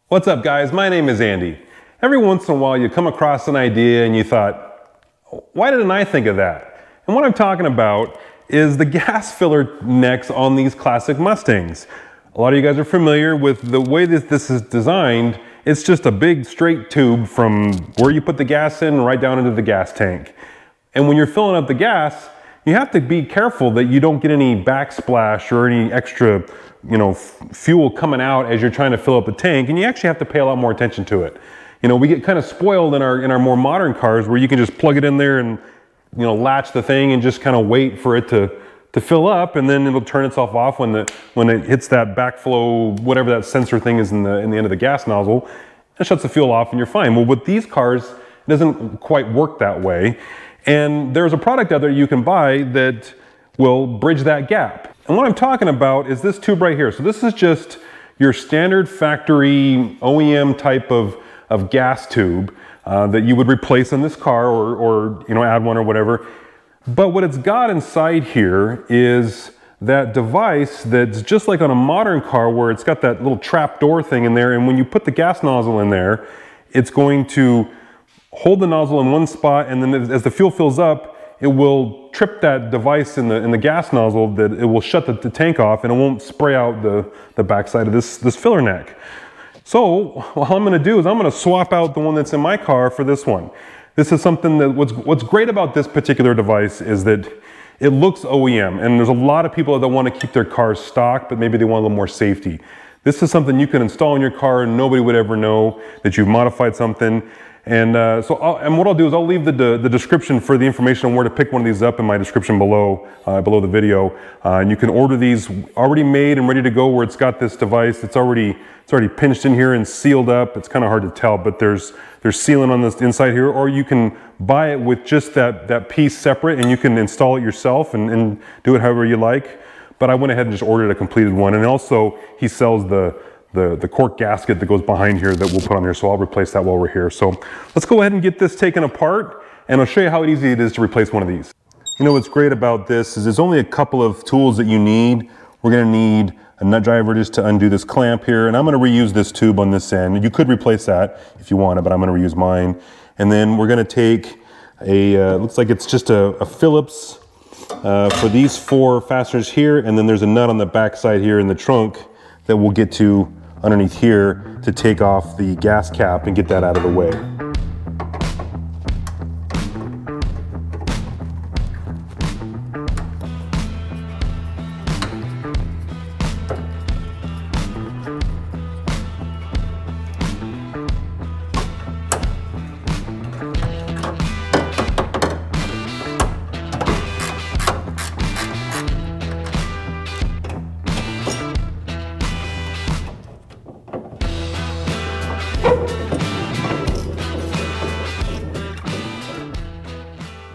What's up guys, my name is Andy. Every once in a while you come across an idea and you thought, why didn't I think of that? And what I'm talking about is the gas filler necks on these classic Mustangs. A lot of you guys are familiar with the way this is designed. It's just a big straight tube from where you put the gas in right down into the gas tank. And when you're filling up the gas, you have to be careful that you don't get any backsplash or any extra fuel coming out as you're trying to fill up the tank, and you actually have to pay a lot more attention to it. We get kind of spoiled in our more modern cars where you can just plug it in there and latch the thing and just kind of wait for it to fill up, and then it'll turn itself off when it hits that backflow, whatever that sensor thing is in the end of the gas nozzle. It shuts the fuel off and you're fine. Well, with these cars, it doesn't quite work that way. And there's a product out there you can buy that will bridge that gap. And what I'm talking about is this tube right here. So this is just your standard factory OEM type of gas tube that you would replace in this car or add one or whatever. But what it's got inside here is that device that's just like on a modern car where it's got that little trap door thing in there, and when you put the gas nozzle in there, it's going to hold the nozzle in one spot, and then as the fuel fills up, it will trip that device in the gas nozzle, that it will shut the tank off and it won't spray out the backside of this filler neck. So what I'm gonna do is I'm gonna swap out the one that's in my car for this one. This is something that, what's great about this particular device is that it looks OEM, and there's a lot of people that want to keep their cars stock, but maybe they want a little more safety. This is something you can install in your car and nobody would ever know that you've modified something. And what I'll do is I'll leave the description for the information on where to pick one of these up in my description below the video. And you can order these already made and ready to go, where it's got this device. It's already pinched in here and sealed up. It's kind of hard to tell, but there's sealant on this inside here, or you can buy it with just that piece separate, and you can install it yourself and do it however you like. But I went ahead and just ordered a completed one. And also he sells the cork gasket that goes behind here that we'll put on here, so I'll replace that while we're here. So let's go ahead and get this taken apart, and I'll show you how easy it is to replace one of these. What's great about this is there's only a couple of tools that you need. We're gonna need a nut driver just to undo this clamp here, and I'm gonna reuse this tube on this end. You could replace that if you wanted, but I'm gonna reuse mine. And then we're gonna take looks like it's just a Phillips for these 4 fasteners here, and then there's a nut on the back side here in the trunk that we'll get to underneath here to take off the gas cap and get that out of the way.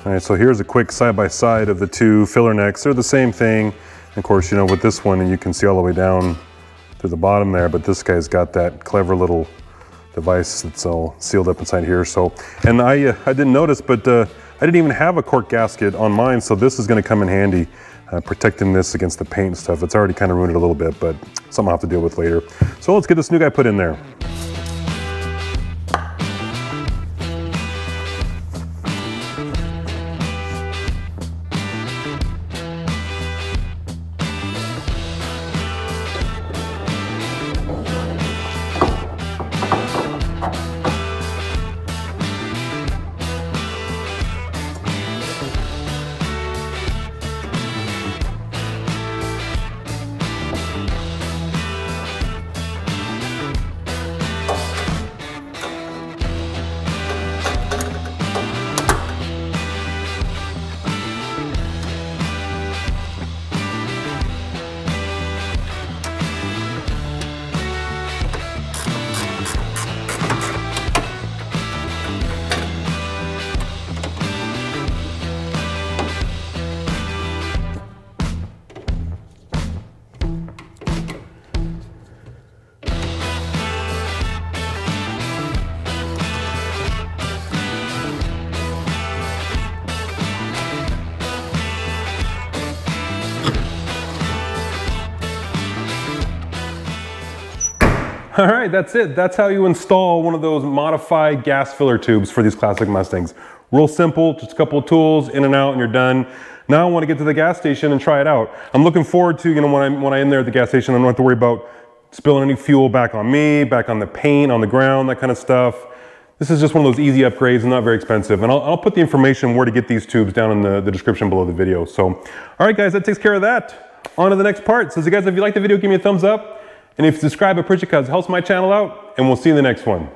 All right, so here's a quick side-by-side of the two filler necks. They're the same thing. Of course, with this one, and you can see all the way down to the bottom there, but this guy's got that clever little device that's all sealed up inside here. So, and I didn't notice, but I didn't even have a cork gasket on mine, so this is gonna come in handy, protecting this against the paint and stuff. It's already kind of ruined it a little bit, but something I'll have to deal with later. So let's get this new guy put in there. All right, that's it. That's how you install one of those modified gas filler tubes for these classic Mustangs. Real simple, just a couple of tools, in and out, and you're done. Now I want to get to the gas station and try it out. I'm looking forward to, when I'm in there at the gas station, I don't have to worry about spilling any fuel back on me, back on the paint, on the ground, that kind of stuff. This is just one of those easy upgrades and not very expensive. And I'll put the information where to get these tubes down in the description below the video. So, all right guys, that takes care of that. On to the next part. So guys, if you like the video, give me a thumbs up. And if you subscribe, I appreciate it because it helps my channel out. And we'll see you in the next one.